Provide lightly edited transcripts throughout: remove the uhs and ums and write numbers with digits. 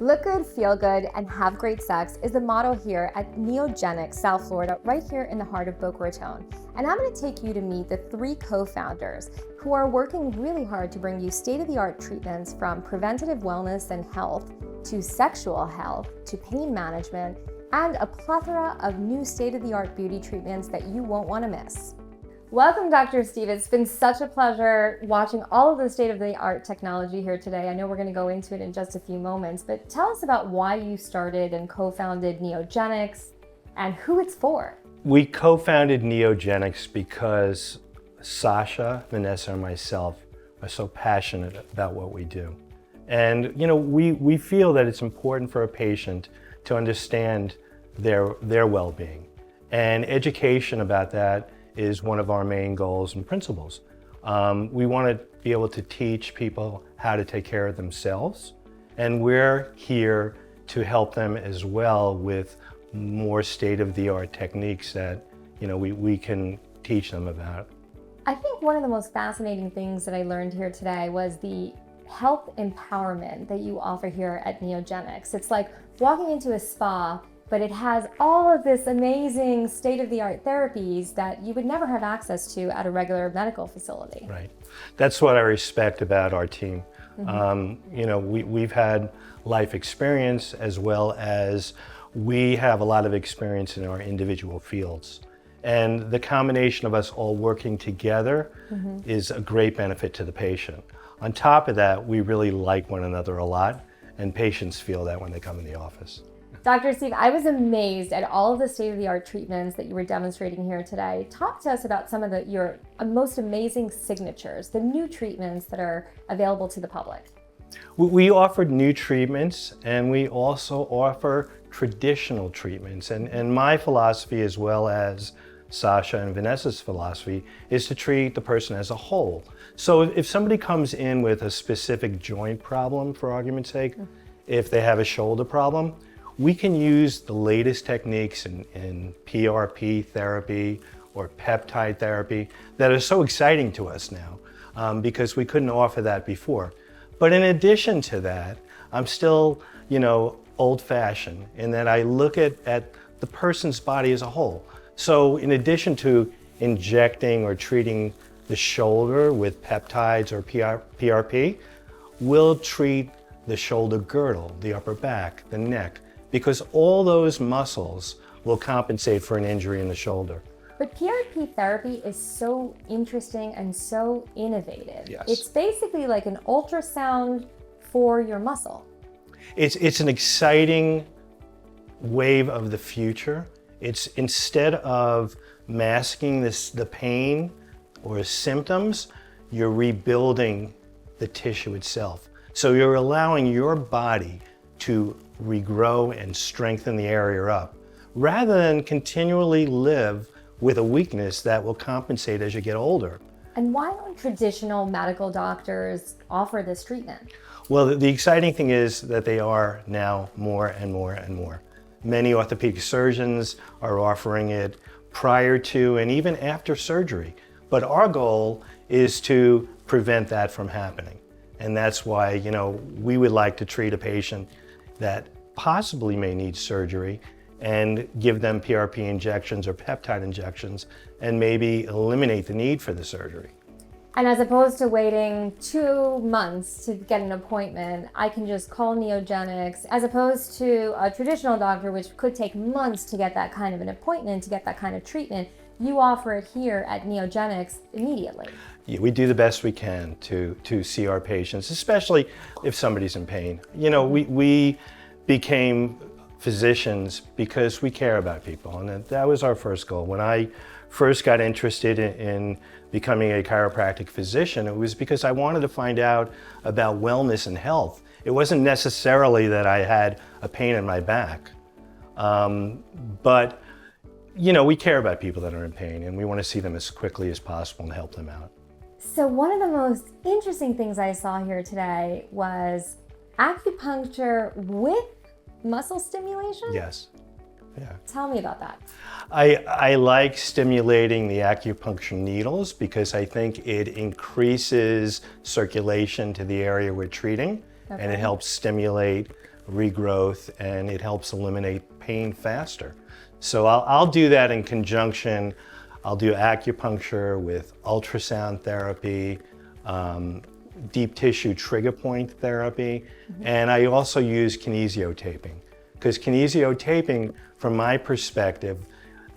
Look good, feel good, and have great sex is the motto here at Neogenics, South Florida, right here in the heart of Boca Raton. And I'm going to take you to meet the three co-founders who are working really hard to bring you state-of-the-art treatments from preventative wellness and health to sexual health to pain management and a plethora of new state-of-the-art beauty treatments that you won't want to miss. Welcome, Dr. Steve. It's been such a pleasure watching all of the state-of-the-art technology here today. I know we're going to go into it in just a few moments, but tell us about why you started and co-founded Neogenics and who it's for. We co-founded Neogenics because Sasha, Vanessa, and myself are so passionate about what we do. And we feel that it's important for a patient to understand their well-being. And education about that is one of our main goals and principles. We want to be able to teach people how to take care of themselves, and we're here to help them as well with more state-of-the-art techniques that we can teach them about. I think one of the most fascinating things that I learned here today was the health empowerment that you offer here at Neogenics. It's like walking into a spa, but it has all of this amazing state-of-the-art therapies that you would never have access to at a regular medical facility. Right. That's what I respect about our team. Mm-hmm. We've had life experience as well as we have a lot of experience in our individual fields. And the combination of us all working together is a great benefit to the patient. On top of that, we really like one another a lot, and patients feel that when they come in the office. Dr. Steve, I was amazed at all of the state-of-the-art treatments that you were demonstrating here today. Talk to us about some of your most amazing signatures, the new treatments that are available to the public. We offered new treatments, and we also offer traditional treatments. And my philosophy, as well as Sasha and Vanessa's philosophy, is to treat the person as a whole. So if somebody comes in with a specific joint problem, for argument's sake, if they have a shoulder problem, we can use the latest techniques in Prp Therapy or peptide therapy that are so exciting to us now because we couldn't offer that before. But in addition to that, I'm still, old-fashioned in that I look at the person's body as a whole. So in addition to injecting or treating the shoulder with peptides or PRP, we'll treat the shoulder girdle, the upper back, the neck, because all those muscles will compensate for an injury in the shoulder. But PRP therapy is so interesting and so innovative. Yes. It's basically like an ultrasound for your muscle. It's an exciting wave of the future. It's instead of masking the pain or symptoms, you're rebuilding the tissue itself. So you're allowing your body to regrow and strengthen the area up, rather than continually live with a weakness that will compensate as you get older. And why don't traditional medical doctors offer this treatment? Well, the exciting thing is that they are now more and more and more. Many orthopedic surgeons are offering it prior to and even after surgery. But our goal is to prevent that from happening. And that's why, we would like to treat a patient that possibly may need surgery and give them PRP injections or peptide injections and maybe eliminate the need for the surgery. And as opposed to waiting 2 months to get an appointment, I can just call Neogenics, as opposed to a traditional doctor, which could take months to get that kind of an appointment, to get that kind of treatment. You offer it here at Neogenics immediately. Yeah, we do the best we can to see our patients, especially if somebody's in pain. We became physicians because we care about people, and that was our first goal. When I first got interested in becoming a chiropractic physician, it was because I wanted to find out about wellness and health. It wasn't necessarily that I had a pain in my back, but we care about people that are in pain, and we want to see them as quickly as possible and help them out. So one of the most interesting things I saw here today was acupuncture with muscle stimulation? Yes. Yeah. Tell me about that. I like stimulating the acupuncture needles because I think it increases circulation to the area we're treating, and it helps stimulate regrowth, and it helps eliminate pain faster. So I'll do that in conjunction. I'll do acupuncture with ultrasound therapy, deep tissue trigger point therapy, and I also use kinesiotaping. Because kinesiotaping, from my perspective,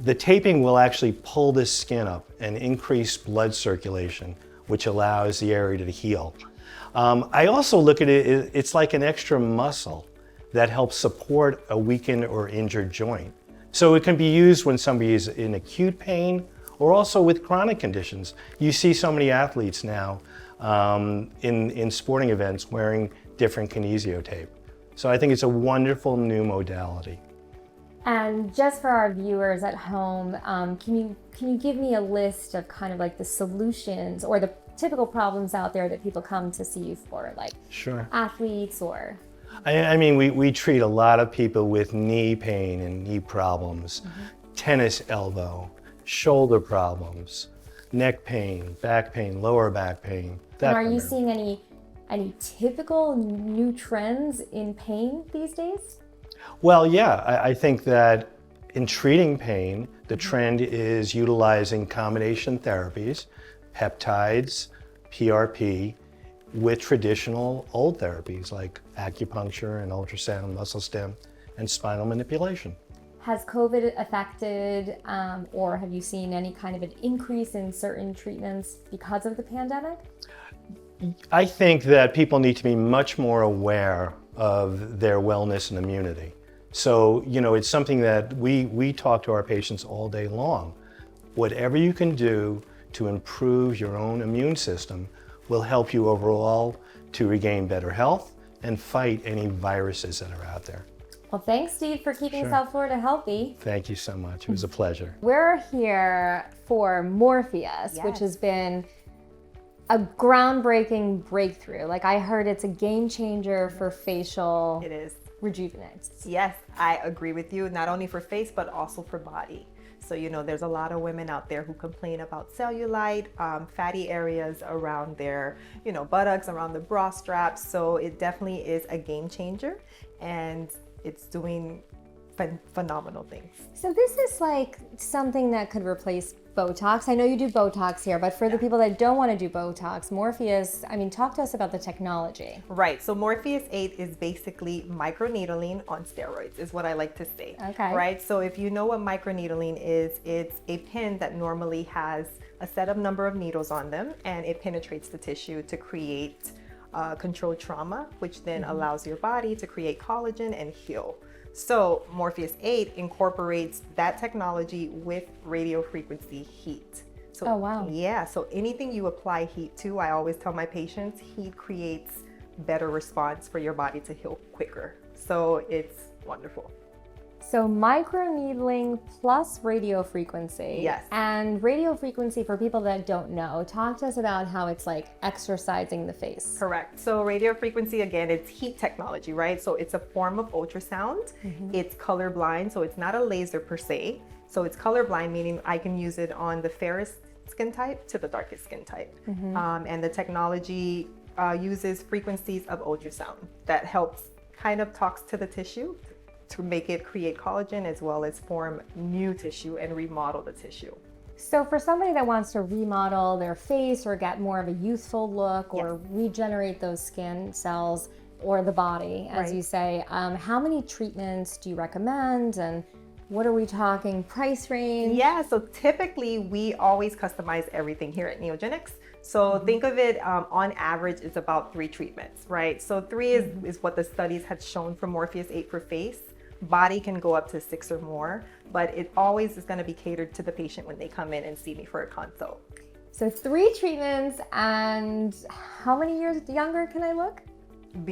the taping will actually pull the skin up and increase blood circulation, which allows the area to heal. I also look at it, it's like an extra muscle that helps support a weakened or injured joint. So it can be used when somebody is in acute pain or also with chronic conditions. You see so many athletes now in sporting events wearing different kinesiotape. So I think it's a wonderful new modality. And just for our viewers at home, can you give me a list of kind of like the solutions or the typical problems out there that people come to see you for, like Sure. athletes or? I mean, we treat a lot of people with knee pain and knee problems, tennis elbow, shoulder problems, neck pain, back pain, lower back pain. And are you seeing any typical new trends in pain these days? Well, yeah, I think that in treating pain, the trend is utilizing combination therapies, peptides, PRP, with traditional old therapies like acupuncture and ultrasound, muscle stim, and spinal manipulation. Has COVID affected, or have you seen any kind of an increase in certain treatments because of the pandemic? I think that people need to be much more aware of their wellness and immunity. So, it's something that we talk to our patients all day long. Whatever you can do to improve your own immune system will help you overall to regain better health and fight any viruses that are out there. Well, thanks, Steve, for keeping Sure. South Florida healthy. Thank you so much. It was a pleasure. We're here for Morpheus, Yes. which has been a groundbreaking breakthrough. Like, I heard it's a game changer for facial It is. rejuvenate. Yes, I agree with you, not only for face, but also for body. So, there's a lot of women out there who complain about cellulite, fatty areas around their, buttocks, around the bra straps. So it definitely is a game changer, and it's doing phenomenal things. So this is like something that could replace Botox. I know you do Botox here, but for the people that don't want to do Botox, Morpheus, talk to us about the technology. Right, so Morpheus 8 is basically microneedling on steroids, is what I like to say. Okay. Right, so if you know what microneedling is, it's a pin that normally has a set of number of needles on them, and it penetrates the tissue to create controlled trauma, which then allows your body to create collagen and heal. So Morpheus 8 incorporates that technology with radio frequency heat. So, Oh, wow. Yeah, so anything you apply heat to, I always tell my patients, heat creates better response for your body to heal quicker. So it's wonderful. So microneedling plus radio frequency. Yes. And radio frequency, for people that don't know, talk to us about how it's like exercising the face. Correct. So radio frequency, again, it's heat technology, right? So it's a form of ultrasound. It's colorblind, so it's not a laser per se. So it's colorblind, meaning I can use it on the fairest skin type to the darkest skin type. And the technology uses frequencies of ultrasound that helps kind of talks to the tissue to make it create collagen as well as form new tissue and remodel the tissue. So for somebody that wants to remodel their face or get more of a youthful look or regenerate those skin cells or the body, as Right. you say, how many treatments do you recommend, and what are we talking price range? Yeah, so typically we always customize everything here at Neogenics. So think of it on average, it's about 3 treatments, right? So 3 is what the studies had shown for Morpheus 8 for face. Body can go up to 6 or more, but it always is going to be catered to the patient when they come in and see me for a consult. So 3 treatments, and how many years younger can I look?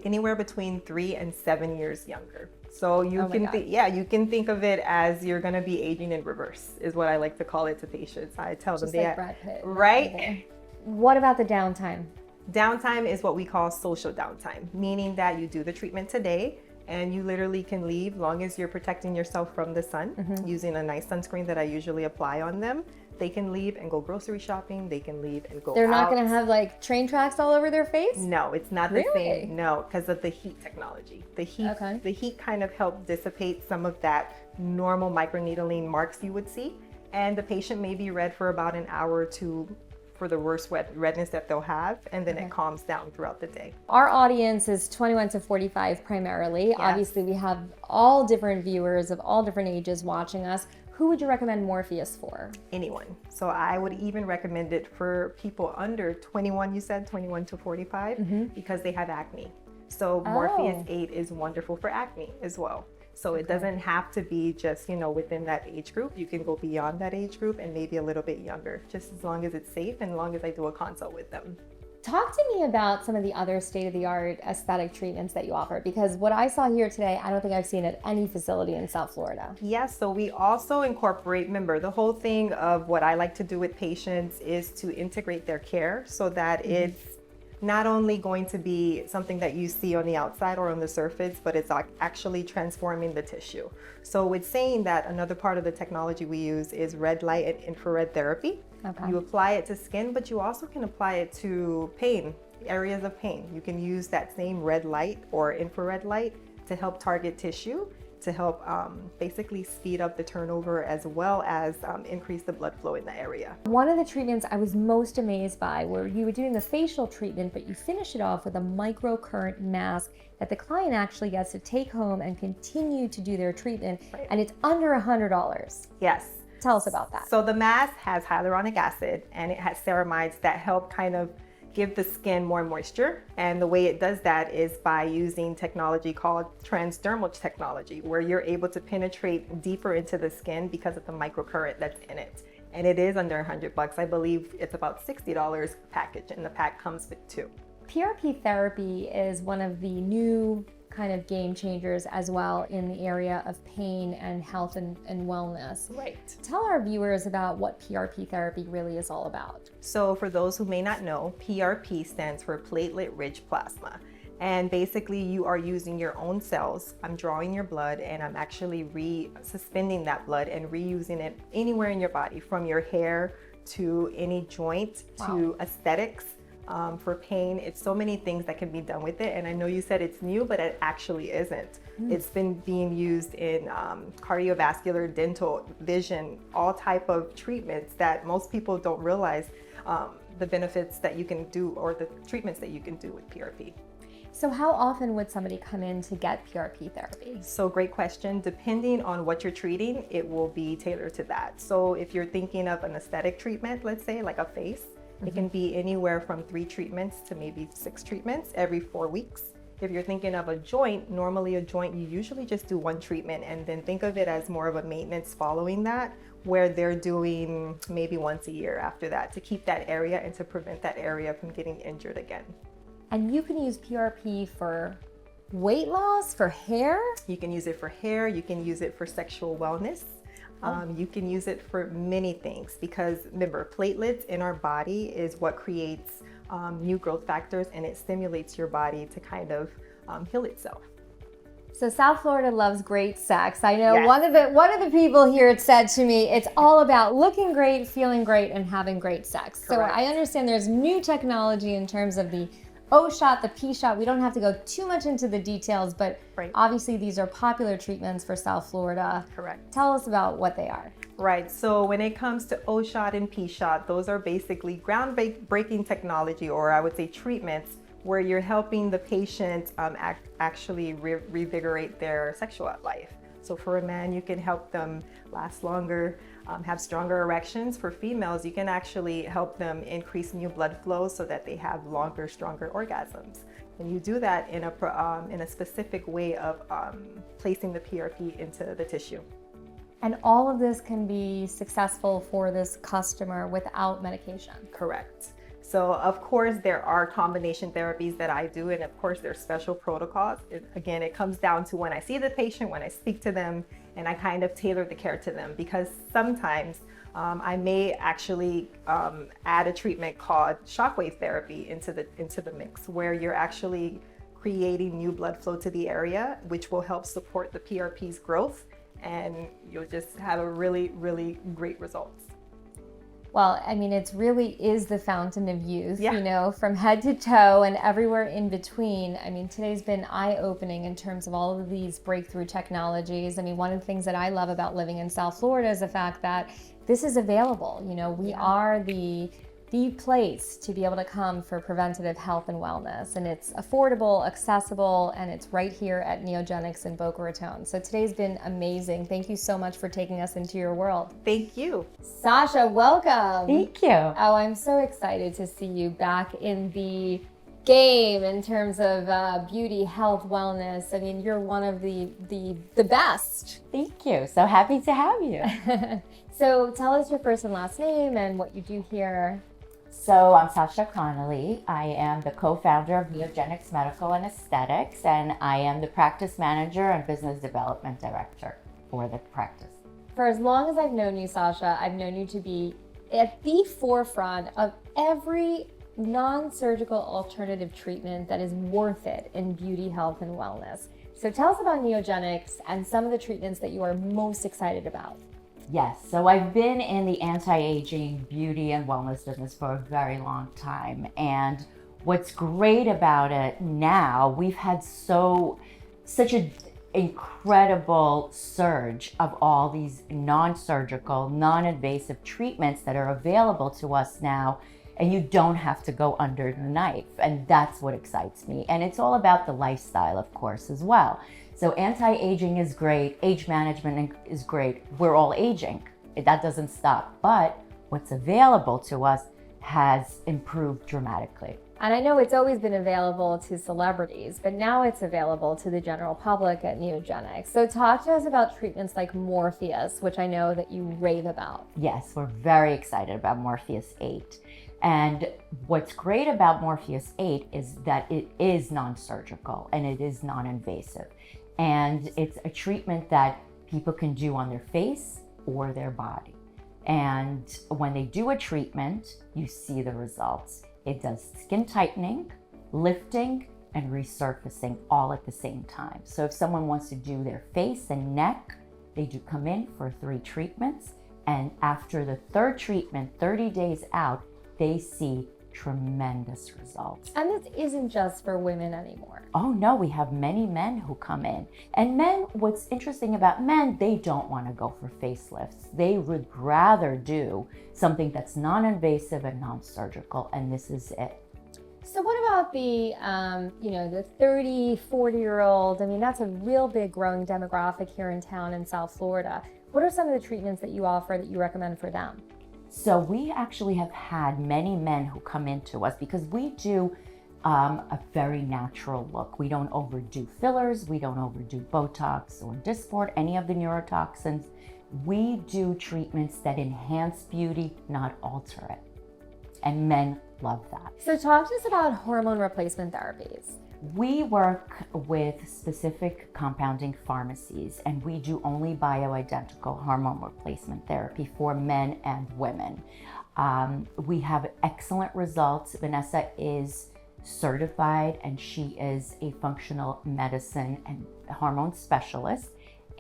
Anywhere between 3 and 7 years younger. So you Oh my can God. think, you can think of it as you're going to be aging in reverse, is what I like to call it to patients. I tell them Just like Brad Pitt. right? What about the downtime? Downtime is what we call social downtime, meaning that you do the treatment today and you literally can leave long as you're protecting yourself from the sun using a nice sunscreen that I usually apply on them. They can leave and go grocery shopping. They can leave and go They're not out. going to have like train tracks all over their face? No, it's not the same. No, because of the heat technology. The heat kind of helped dissipate some of that normal microneedling marks you would see. And the patient may be red for about an hour or two for the worst redness that they'll have, and then it calms down throughout the day. Our audience is 21 to 45 primarily. Yes. Obviously, we have all different viewers of all different ages watching us. Who would you recommend Morpheus for? Anyone. So I would even recommend it for people under 21, you said 21 to 45, because they have acne. So Morpheus 8 is wonderful for acne as well. So it doesn't have to be just, within that age group. You can go beyond that age group and maybe a little bit younger, just as long as it's safe and as long as I do a consult with them. Talk to me about some of the other state-of-the-art aesthetic treatments that you offer, because what I saw here today, I don't think I've seen at any facility in South Florida. Yes, so we also incorporate, remember, the whole thing of what I like to do with patients is to integrate their care so that it's not only going to be something that you see on the outside or on the surface, but it's actually transforming the tissue. So with saying that, another part of the technology we use is red light and infrared therapy. Okay. You apply it to skin, but you also can apply it to pain, areas of pain. You can use that same red light or infrared light to help target tissue, to help basically speed up the turnover as well as increase the blood flow in the area. One of the treatments I was most amazed by where you were doing the facial treatment, but you finish it off with a microcurrent mask that the client actually gets to take home and continue to do their treatment, and it's under $100. Yes. Tell us about that. So the mask has hyaluronic acid and it has ceramides that help kind of give the skin more moisture. And the way it does that is by using technology called transdermal technology, where you're able to penetrate deeper into the skin because of the microcurrent that's in it. And it is under $100. I believe it's about $60 package, and the pack comes with 2. PRP therapy is one of the new kind of game changers as well in the area of pain and health and wellness. Right. Tell our viewers about what PRP therapy really is all about. So for those who may not know, PRP stands for platelet-rich plasma. And basically you are using your own cells. I'm drawing your blood and I'm actually suspending that blood and reusing it anywhere in your body, from your hair to any joint to aesthetics. For pain, it's so many things that can be done with it. And I know you said it's new, but it actually isn't. It's been being used in cardiovascular, dental, vision, all type of treatments that most people don't realize the benefits that you can do or the treatments that you can do with PRP. So how often would somebody come in to get PRP therapy? So great question. Depending on what you're treating, it will be tailored to that. So if you're thinking of an aesthetic treatment, let's say like a face, it can be anywhere from 3 treatments to maybe 6 treatments every 4 weeks. If you're thinking of a joint, normally a joint, you usually just do 1 treatment and then think of it as more of a maintenance following that, where they're doing maybe once a year after that to keep that area and to prevent that area from getting injured again. And you can use PRP for weight loss, for hair? You can use it for hair, you can use it for sexual wellness. You can use it for many things because remember, platelets in our body is what creates new growth factors, and it stimulates your body to kind of heal itself. So South Florida loves great sex. I know one of the people here said to me, it's all about looking great, feeling great, and having great sex. Correct. So I understand there's new technology in terms of the O shot, the P shot. We don't have to go too much into the details, but obviously these are popular treatments for South Florida. Correct. Tell us about what they are. Right, so when it comes to O shot and P shot, those are basically groundbreaking technology, or I would say treatments, where you're helping the patient actually revigorate their sexual life. So for a man, you can help them last longer, have stronger erections. For females, you can actually help them increase new blood flow so that they have longer, stronger orgasms. And you do that in a specific way of placing the PRP into the tissue. And all of this can be successful for this customer without medication. Correct. So of course there are combination therapies that I do, and of course there's special protocols. Again, it comes down to when I see the patient, when I speak to them, and I kind of tailor the care to them, because sometimes I may actually add a treatment called shockwave therapy into the mix, where you're actually creating new blood flow to the area, which will help support the PRP's growth, and you'll just have a really, really great results. Well, I mean, it really is the fountain of youth, Yeah. you know, from head to toe and everywhere in between. I mean, today's been eye-opening in terms of all of these breakthrough technologies. I mean, one of the things that I love about living in South Florida is the fact that this is available. You know, we are the place to be able to come for preventative health and wellness, and it's affordable, accessible, and it's right here at Neogenics in Boca Raton. So today's been amazing. Thank you so much for taking us into your world. Thank you. Sasha, welcome. Thank you. Oh, I'm so excited to see you back in the game in terms of beauty, health, wellness. I mean, you're one of the best. Thank you. So happy to have you. So tell us your first and last name and what you do here. So I'm Sasha Connolly. I am the co-founder of Neogenics Medical and Aesthetics, and I am the practice manager and business development director for the practice. For as long as I've known you, Sasha, I've known you to be at the forefront of every non-surgical alternative treatment that is worth it in beauty, health, and wellness. So tell us about Neogenics and some of the treatments that you are most excited about. Yes, so I've been in the anti-aging beauty and wellness business for a very long time. And what's great about it now, we've had such an incredible surge of all these non-surgical, non-invasive treatments that are available to us now. And you don't have to go under the knife. And that's what excites me. And it's all about the lifestyle, of course, as well. So anti-aging is great, age management is great. We're all aging, that doesn't stop. But what's available to us has improved dramatically. And I know it's always been available to celebrities, but now it's available to the general public at Neogenics. So talk to us about treatments like Morpheus, which I know that you rave about. Yes, we're very excited about Morpheus 8. And what's great about Morpheus 8 is that it is non-surgical and it is non-invasive. And it's a treatment that people can do on their face or their body. And when they do a treatment, you see the results. It does skin tightening, lifting, and resurfacing all at the same time. So if someone wants to do their face and neck, they do come in for 3 treatments. And after the 3rd treatment, 30 days out, they see tremendous results. And this isn't just for women anymore. Oh no, we have many men who come in. And men, what's interesting about men, they don't want to go for facelifts. They would rather do something that's non-invasive and non-surgical, and this is it. So what about the, the 30, 40-year-old? I mean, that's a real big growing demographic here in town in South Florida. What are some of the treatments that you offer that you recommend for them? So we actually have had many men who come into us because we do a very natural look. We don't overdo fillers, we don't overdo Botox or Dysport, any of the neurotoxins. We do treatments that enhance beauty, not alter it. And men love that. So talk to us about hormone replacement therapies. We work with specific compounding pharmacies, and we do only bioidentical hormone replacement therapy for men and women. We have excellent results. Vanessa is certified, and she is a functional medicine and hormone specialist.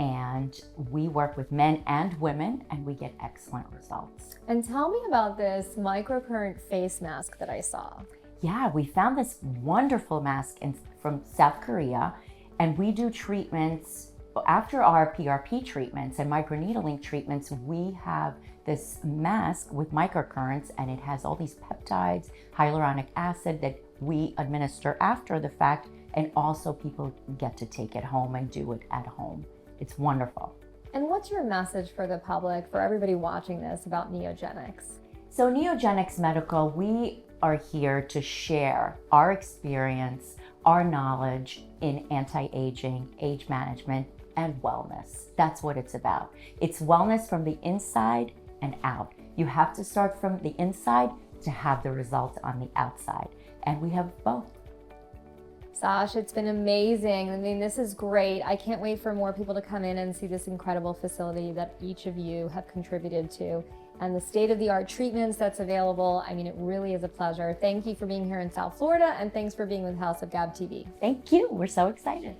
And we work with men and women, and we get excellent results. And tell me about this microcurrent face mask that I saw. Yeah, we found this wonderful mask from South Korea, and we do treatments after our PRP treatments and microneedling treatments. We have this mask with microcurrents, and it has all these peptides, hyaluronic acid that we administer after the fact, and also people get to take it home and do it at home. It's wonderful. And what's your message for the public, for everybody watching this, about Neogenics? So Neogenics Medical, we are here to share our experience, our knowledge in anti-aging, age management, and wellness. That's what it's about. It's wellness from the inside and out. You have to start from the inside to have the results on the outside. And we have both. Sash, it's been amazing. I mean, this is great. I can't wait for more people to come in and see this incredible facility that each of you have contributed to and the state-of-the-art treatments that's available. I mean, it really is a pleasure. Thank you for being here in South Florida, and thanks for being with House of Gab TV. Thank you. We're so excited.